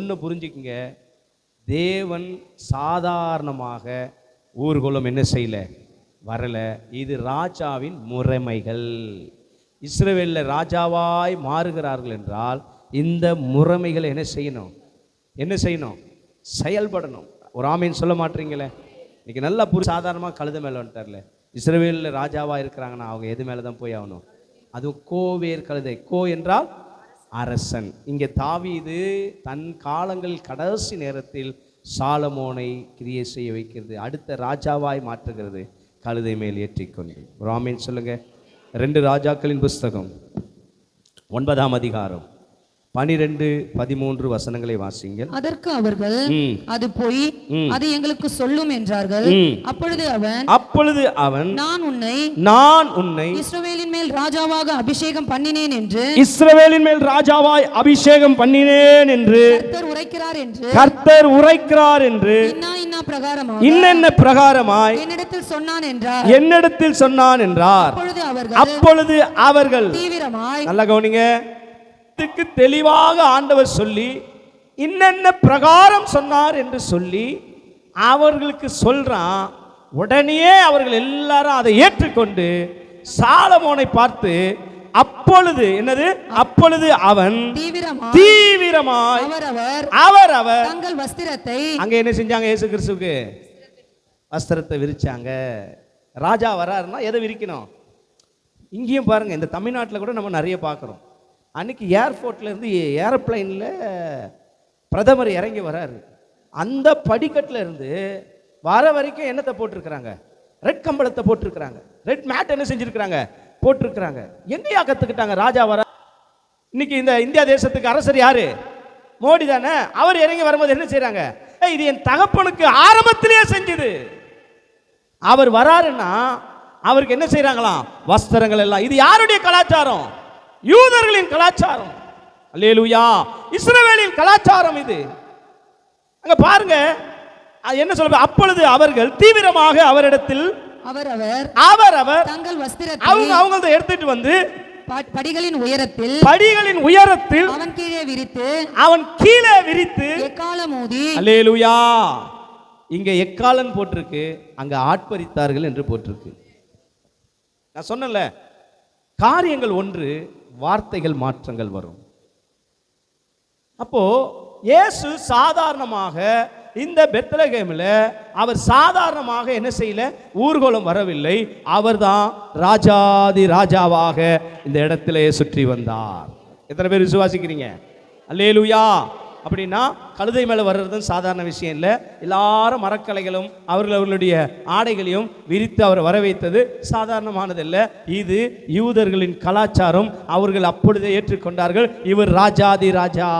ஒன்று புரிஞ்சுக்குங்க, தேவன் சாதாரணமாக ஊர்வலம் என்ன செய்யல, வரல. இது ராஜாவின் முறைமைகள். இஸ்ரவேலில் ராஜாவாய் மாறுகிறார்கள் என்றால் இந்த முறைமைகளை என்ன செய்யணும், செயல்படணும். ஒரு ஆமீன் சொல்ல மாட்டீங்களே? இன்னைக்கு நல்லா சாதாரணமாக கழுத மேலே வந்துட்டார்ல. இஸ்ரவேலில் ராஜாவாக இருக்கிறாங்கன்னா அவங்க எது மேலே தான் போய் ஆகணும்? அது கோவேர் கழுதை. கோ என்றால் அரசன். இங்கே தாவீது தன் காலங்கள் கடைசி நேரத்தில் சாலமோனை கிரியை செய்ய வைக்கிறது, அடுத்த ராஜாவாய் மாற்றுகிறது, கழுதை மேல் ஏற்றிக்கொண்டு. ஒரு ஆமீன் சொல்லுங்க. 2 ராஜாக்களின் புஸ்தகம் 9ஆம் அதிகாரம் 12-13 வசனங்களை வாசிங்கள். அதற்கு அவர்கள், அது போய் அது எங்களுக்கு சொல்லும் என்றார்கள். அப்பொழுது அவன் நான் உன்னை இஸ்ரவேலின் மேல் ராஜாவாக அபிஷேகம் பண்ணினேன் என்று கர்த்தர் உரைக்கிறார் என்று இன்னென்ன பிரகாரமாய் என்னிடத்தில் சொன்னான் என்றார். அப்பொழுது அவர்கள் தீவிரமாய், நல்ல கவனிங்க, தெளிவாக ஆண்டவர் சொல்லி இன்னென்ன பிரகாரம் சொன்னார் என்று சொல்லி அவர்களுக்கு சொல்றான். உடனே அவர்கள் எல்லாரும் அதை ஏற்றுக்கொண்டு சாலமோனை பார்த்து, அப்பொழுது என்னது, அப்பொழுது அவன் தீவிரமாய் அவரவர் தங்கள் வஸ்திரத்தை, அங்க என்ன செஞ்சாங்க, இயேசு கிறிஸ்துவுக்கு வஸ்திரத்தை விரிச்சாங்க. ராஜா வராருன்னா எதை விரிக்கணும்? இங்கேயும் பாருங்க, இந்த தமிழ்நாட்டில் கூட நம்ம நிறைய பார்க்குறோம். அன்னைக்கு ஏர்போர்ட்ல இருந்து ஏரோப்ளைனில் பிரதமர் இறங்கி வராரு. அந்த படிக்கட்டில் இருந்து வர வரைக்கும் என்னத்தை போட்டிருக்கிறாங்க? ரெட் கம்பளத்தை போட்டிருக்கிறாங்க, ரெட் மேட் என்ன செஞ்சிருக்கிறாங்க, போட்டிருக்கிறாங்க. என்னையா கற்றுக்கிட்டாங்க? ராஜா வர. இன்னைக்கு இந்த இந்தியா தேசத்துக்கு அரசர் யாரு? மோடி தானே. அவர் இறங்கி வரும்போது என்ன செய்யறாங்க? இது என் தகப்பனுக்கு ஆரம்பத்திலேயே செஞ்சது. அவர் வராருன்னா அவருக்கு என்ன செய்யறாங்களாம்? வஸ்திரங்கள் எல்லாம். இது யாருடைய கலாச்சாரம்? யூதர்களின் கலாச்சாரம். அல்லேலூயா. இஸ்ரவேலின் கலாச்சாரம் இது. அங்க பாருங்க என்ன சொல்ற. அப்பொழுது அவர்கள் தீவிரமாக அவரிடத்தில் அவரவர் தங்கள் வஸ்திரத்தை அவங்க எடுத்துட்டு வந்து படிகளின் உயரத்தில் அவன் கீழே விரித்து எக்காலம் ஊதி, அல்லேலூயா. இங்க எக்காலம் போட்டிருக்கு, அங்க ஆட்பரித்தார்கள் என்று போட்டிருக்கு. நான் சொன்னல, காரியங்கள் ஒன்று, வார்த்தைகள் மாற்றங்கள் வரும். அப்போ இயேசு சாதாரணமாக இந்த பெத்லகேமில் அவர் சாதாரணமாக என்ன செய்யல, ஊர்வலம் வரவில்லை. அவர்தான் ராஜாதி ராஜாவாக இந்த இடத்திலே சுற்றி வந்தார். எத்தனை பேர் விசுவாசிக்கிறீங்க? அல்லேலூயா. அப்படின்னா கழுதை மேலே வர்றது சாதாரண விஷயம் இல்லை. எல்லாரும் மரக்கலைகளும் அவர்களுடைய ஆடைகளையும் விரித்து அவர் வர வைத்தது சாதாரணமானதல்ல. இது யூதர்களின் கலாச்சாரம். அவர்கள் அப்பொழுதே ஏற்றுக்கொண்டார்கள், இவர் ராஜாதி ராஜா.